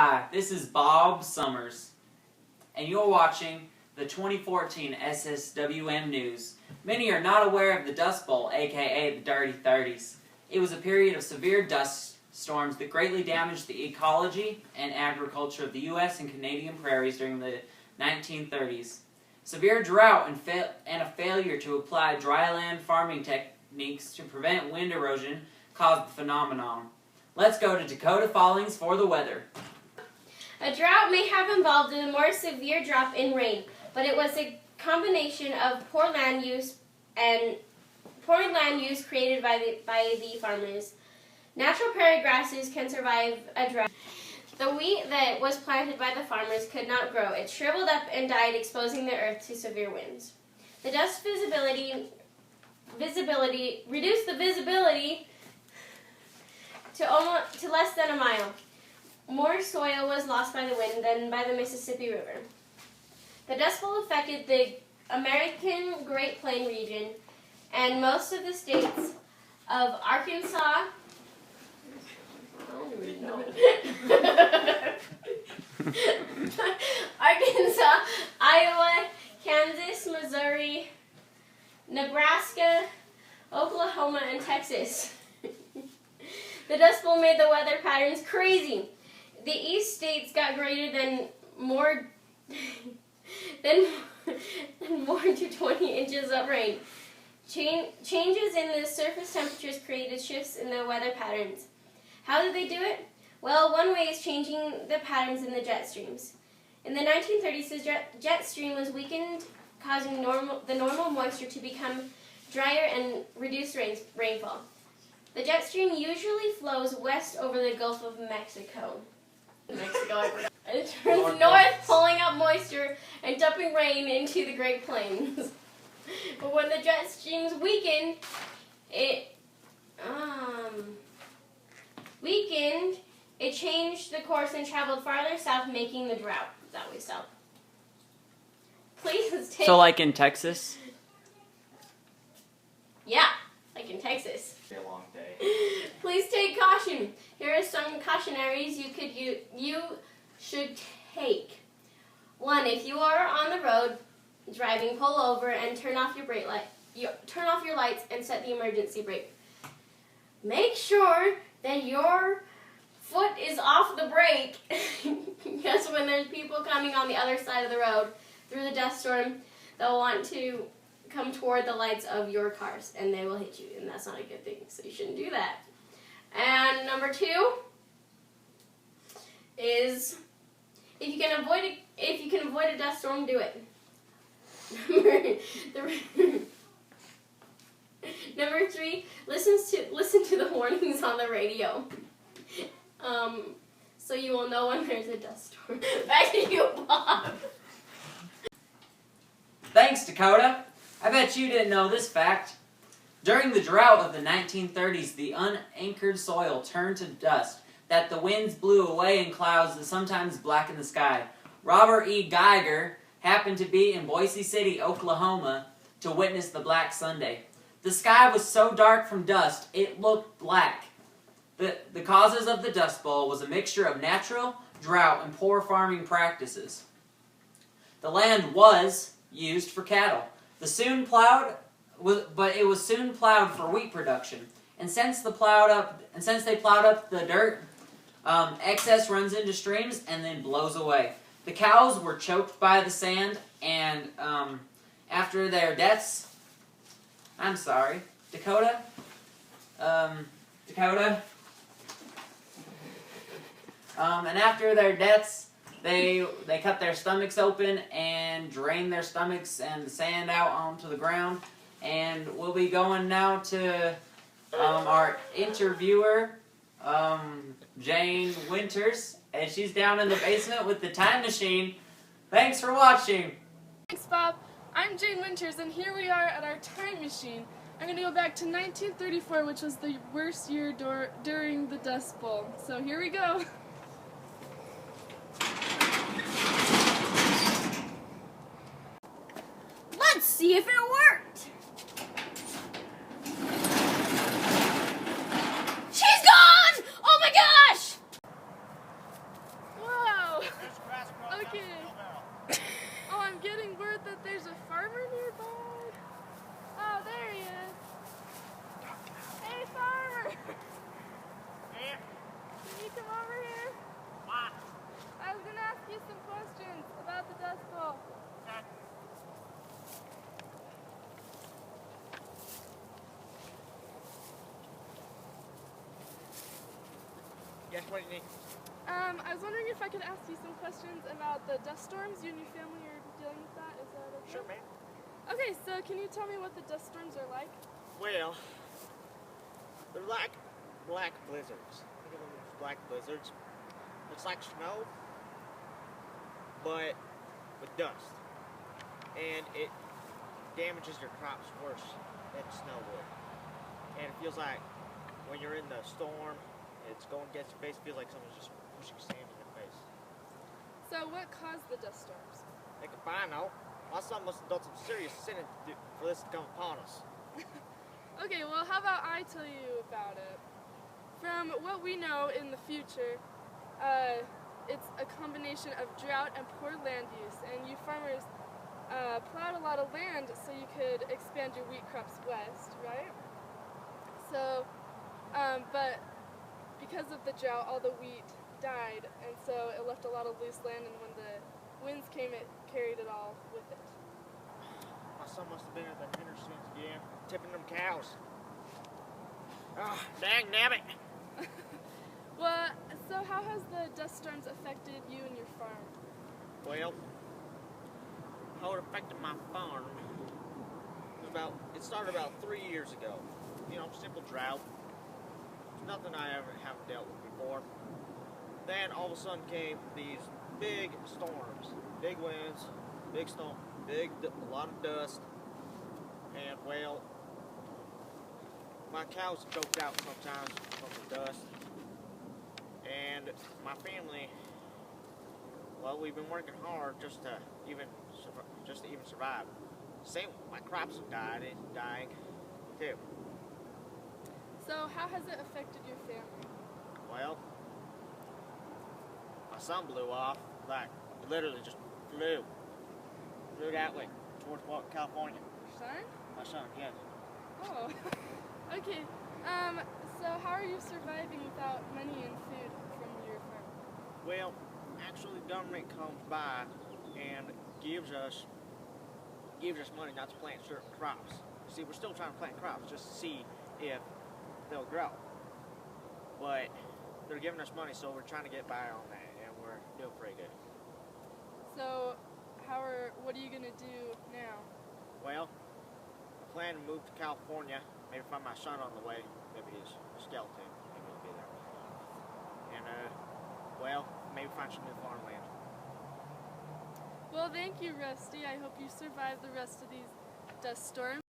Hi, this is Bob Summers, and you're watching the 2014 SSWM News. Many are not aware of the Dust Bowl, aka the Dirty 30s. It was a period of severe dust storms that greatly damaged the ecology and agriculture of the U.S. and Canadian prairies during the 1930s. Severe drought and a failure to apply dryland farming techniques to prevent wind erosion caused the phenomenon. Let's go to Dakota Fallings for the weather. A drought may have involved a more severe drop in rain, but it was a combination of poor land use created by the farmers. Natural prairie grasses can survive a drought. The wheat that was planted by the farmers could not grow. It shriveled up and died, exposing the earth to severe winds. The dust visibility reduced the visibility to less than a mile. More soil was lost by the wind than by the Mississippi River. The Dust Bowl affected the American Great Plains region and most of the states of Arkansas, Arkansas, Iowa, Kansas, Missouri, Nebraska, Oklahoma, and Texas. The Dust Bowl made the weather patterns crazy. The east states got greater than more to 20 inches of rain. Changes in the surface temperatures created shifts in the weather patterns. How did they do it? Well, one way is changing the patterns in the jet streams. In the 1930s, the jet stream was weakened, causing the normal moisture to become drier and reduce rainfall. The jet stream usually flows west over the Gulf of Mexico. It turns north, pulling up moisture and dumping rain into the Great Plains. But when the jet streams weakened, it changed the course and traveled farther south, making the drought that way south. Please take... So like in Texas? Yeah, like in Texas. A long day. Please take caution. Here are some cautionaries you should take. 1. If you are on the road driving, pull over and turn off your your lights and set the emergency brake. Make sure that your foot is off the brake, because when there's people coming on the other side of the road through the dust storm, they'll want to come toward the lights of your cars and they will hit you, and that's not a good thing, so you shouldn't do that. And number 2 is if you can avoid a dust storm, do it. Number 3, listen to the warnings on the radio. So you will know when there's a dust storm. Back to you, Bob. Thanks, Dakota. I bet you didn't know this fact. During the drought of the 1930s, the unanchored soil turned to dust that the winds blew away in clouds that sometimes blackened the sky. Robert E. Geiger happened to be in Boise City, Oklahoma, to witness the Black Sunday. The sky was so dark from dust, it looked black. The causes of the Dust Bowl was a mixture of natural, drought, and poor farming practices. The land was used for cattle. But it was soon plowed for wheat production. And since they plowed up the dirt, excess runs into streams and then blows away. The cows were choked by the sand, and after their deaths, and after their deaths, they cut their stomachs open and drained their stomachs and the sand out onto the ground. And we'll be going now to our interviewer, Jane Winters, and she's down in the basement with the time machine. Thanks for watching. Thanks, Bob. I'm Jane Winters, and here we are at our time machine. I'm going to go back to 1934, which was the worst year during the Dust Bowl. So here we go. Let's see if it worked. She's gone! Oh my gosh! Yes, what do you need? I was wondering if I could ask you some questions about the dust storms. You and your family are dealing with that. Is that okay? Sure, man. Okay, so can you tell me what the dust storms are like? Well, they're like black blizzards. Think of them as black blizzards. It's like snow, but with dust. And it damages your crops worse than snow would. And it feels like when you're in the storm, it's going against your face, it feels like someone's just pushing sand in your face. So what caused the dust storms? Heck if I know. My son must have done some serious sinning for this to come upon us. Okay, well, how about I tell you about it? From what we know in the future, it's a combination of drought and poor land use, and you farmers plowed a lot of land so you could expand your wheat crops west, right? So, but because of the drought, all the wheat died, and so it left a lot of loose land, and when the winds came, it carried it all with it. My son must have been at the intersections again, tipping them cows. Ah, dang nabbit. Well, so how has the dust storms affected you and your farm? Well, how it affected my farm was it started about 3 years ago. You know, simple drought. It's nothing I ever haven't dealt with before. Then all of a sudden came these big storms, big winds, big storm, a lot of dust, and well, my cows choked out sometimes from the dust, and my family, well, we've been working hard just to even survive. Same, my crops have dying too. So how has it affected your family? Well, my son blew off, like literally just flew that way towards California. Your son? My son, yes. Oh, okay. So how are you surviving without money and food from your farm? Well, actually, the government comes by and gives us money not to plant certain crops. See, we're still trying to plant crops just to see if they'll grow. But they're giving us money, so we're trying to get by on that, and we're doing pretty good. So what are you gonna do now? Well, I plan to move to California, maybe find my son on the way, maybe his skeleton, maybe he'll be there. And, well, maybe find some new farmland. Well, thank you, Rusty. I hope you survive the rest of these dust storms.